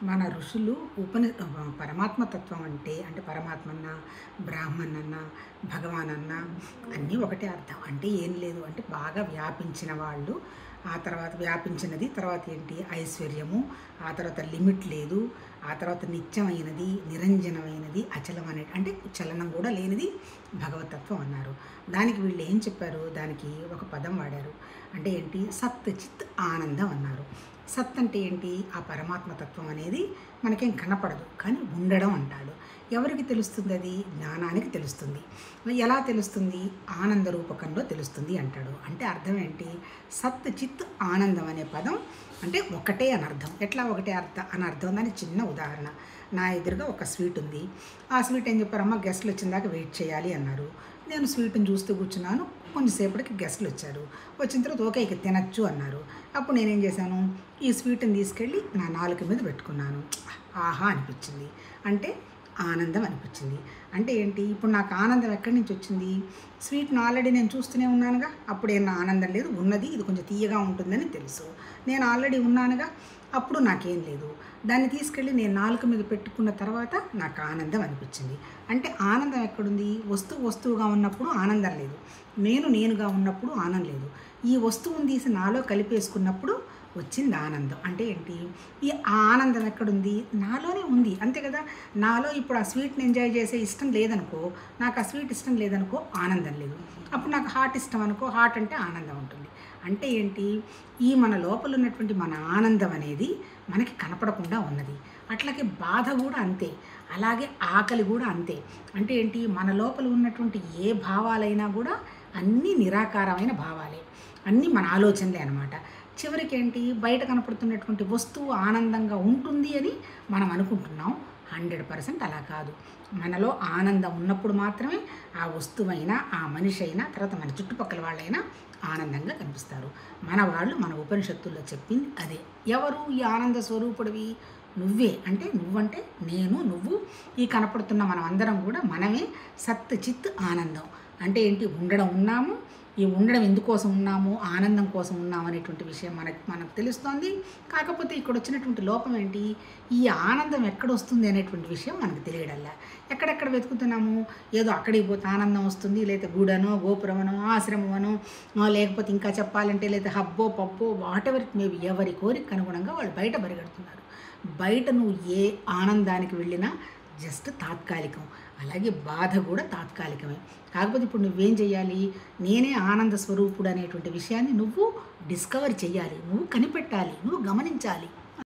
మన ఋషులు పరమాత్మ తత్వం అంటే పరమాత్మన్న, బ్రాహ్మణన్న, భగవానన్న అన్నీ ఒకటే అర్థం. అంటే ఏం లేదు అంటే బాగా వ్యాపించిన వాళ్ళు, ఆ తర్వాత వ్యాపించినది, తర్వాత ఏంటి ఐశ్వర్యము, ఆ తర్వాత లిమిట్ లేదు, ఆ తర్వాత నిత్యమైనది, నిరంజనమైనది, అచలం అంటే చలనం కూడా లేనిది భగవతత్వం అన్నారు. దానికి వీళ్ళు ఏం చెప్పారు, దానికి ఒక పదం వాడారు. అంటే ఏంటి, సత్ చిత్ ఆనందం అన్నారు. సత్ అంటే ఏంటి, ఆ పరమాత్మ తత్వం అనేది మనకేం కనపడదు, కానీ ఉండడం అంటాడు. ఎవరికి తెలుస్తుంది అది, జ్ఞానానికి తెలుస్తుంది. ఎలా తెలుస్తుంది, ఆనంద రూపకంలో తెలుస్తుంది అంటాడు. అంటే అర్థం ఏంటి, సత్ చిత్ ఆనందం అనే పదం అంటే ఒకటే అని అర్థం. ఎట్లా ఒకటే అని అర్థం, దాని చిన్న ఉదాహరణ. నా ఎదురుగా ఒక స్వీట్ ఉంది. ఆ స్వీట్ ఏం చెప్పారమ్మా, గెస్ట్లు వచ్చిన దాకా వెయిట్ చేయాలి అన్నారు. నేను స్వీట్ని చూస్తూ కూర్చున్నాను. కొంచెంసేపటికి గెస్ట్లు వచ్చారు. వచ్చిన తర్వాత ఓకే ఇక తినచ్చు అన్నారు. అప్పుడు నేనేం చేశాను, ఈ స్వీట్ని తీసుకెళ్ళి నా నాలుక మీద పెట్టుకున్నాను. ఆహా అనిపించింది, అంటే ఆనందం అనిపించింది. అంటే ఏంటి, ఇప్పుడు నాకు ఆనందం ఎక్కడి నుంచి వచ్చింది, స్వీట్ని ఆల్రెడీ నేను చూస్తూనే ఉన్నానుగా, అప్పుడు ఏమన్నా ఆనందం లేదు, ఉన్నది ఇది కొంచెం తీయగా ఉంటుందని తెలుసు. నేను ఆల్రెడీ ఉన్నానుగా, అప్పుడు నాకేం లేదు. దాన్ని తీసుకెళ్ళి నేను నాలుక మీద పెట్టుకున్న తర్వాత నాకు ఆనందం అనిపించింది. అంటే ఆనందం ఎక్కడుంది, వస్తువుగా ఉన్నప్పుడు ఆనందం లేదు, నేనుగా ఉన్నప్పుడు ఆనందం లేదు. ఈ వస్తువుని తీసి నాలో కలిపేసుకున్నప్పుడు వచ్చింది ఆనందం. అంటే ఏంటి, ఈ ఆనందం ఎక్కడుంది, నాలోనే ఉంది, అంతే కదా. నాలో ఇప్పుడు ఆ స్వీట్ని ఎంజాయ్ చేసే ఇష్టం లేదనుకో, నాకు ఆ స్వీట్ ఇష్టం లేదనుకో, ఆనందం లేదు. అప్పుడు నాకు హార్ట్ ఇష్టం అనుకో, హార్ట్ అంటే ఆనందం ఉంటుంది. అంటే ఏంటి, ఈ మన లోపల ఉన్నటువంటి మన ఆనందం అనేది మనకి కనపడకుండా ఉన్నది. అట్లాగే బాధ కూడా అంతే, అలాగే ఆకలి కూడా అంతే. అంటే ఏంటి, మన లోపల ఉన్నటువంటి ఏ భావాలైనా కూడా అన్నీ నిరాకారమైన భావాలే, అన్నీ మన ఆలోచనలే అనమాట. చివరికి ఏంటి, బయట కనపడుతున్నటువంటి వస్తువు ఆనందంగా ఉంటుంది అని మనం అనుకుంటున్నాం. 100% అలా కాదు. మనలో ఆనందం ఉన్నప్పుడు మాత్రమే ఆ వస్తువైనా, ఆ మనిషి అయినా, తర్వాత మన చుట్టుపక్కల వాళ్ళైనా ఆనందంగా కనిపిస్తారు. మన వాళ్ళు మన ఉపనిషత్తుల్లో చెప్పింది అదే. ఎవరు ఈ ఆనంద స్వరూపుడివి, నువ్వే. అంటే నువ్వంటే నేను, నువ్వు, ఈ కనపడుతున్న మనం అందరం కూడా మనమే సత్ చిత్ ఆనందం. అంటే ఏంటి, ఉన్నాము, ఈ ఉండడం ఎందుకోసం ఉన్నాము, ఆనందం కోసం ఉన్నాము అనేటువంటి విషయం మనకు తెలుస్తోంది. కాకపోతే ఇక్కడ వచ్చినటువంటి లోపం ఏంటి, ఈ ఆనందం ఎక్కడొస్తుంది అనేటువంటి విషయం మనకు తెలియడల్లా. ఎక్కడెక్కడ వెతుకుతున్నాము, ఏదో అక్కడికి పోతే ఆనందం వస్తుంది, లేదా గుడనో, గోపురమనో, ఆశ్రమమనో, లేకపోతే ఇంకా చెప్పాలంటే లేదా హబ్బో పబ్బో వాటెవర్ మేబీ, ఎవరి కోరిక అనుగుణంగా వాళ్ళు బయట పరిగెడుతున్నారు. బయట నువ్వు ఏ ఆనందానికి వెళ్ళినా జస్ట్ తాత్కాలికం, అలాగే బాధ కూడా తాత్కాలికమే. కాకపోతే ఇప్పుడు నువ్వేం చేయాలి, నేనే ఆనంద స్వరూపుడు అనేటువంటి విషయాన్ని నువ్వు డిస్కవర్ చేయాలి, నువ్వు కనిపెట్టాలి, నువ్వు గమనించాలి.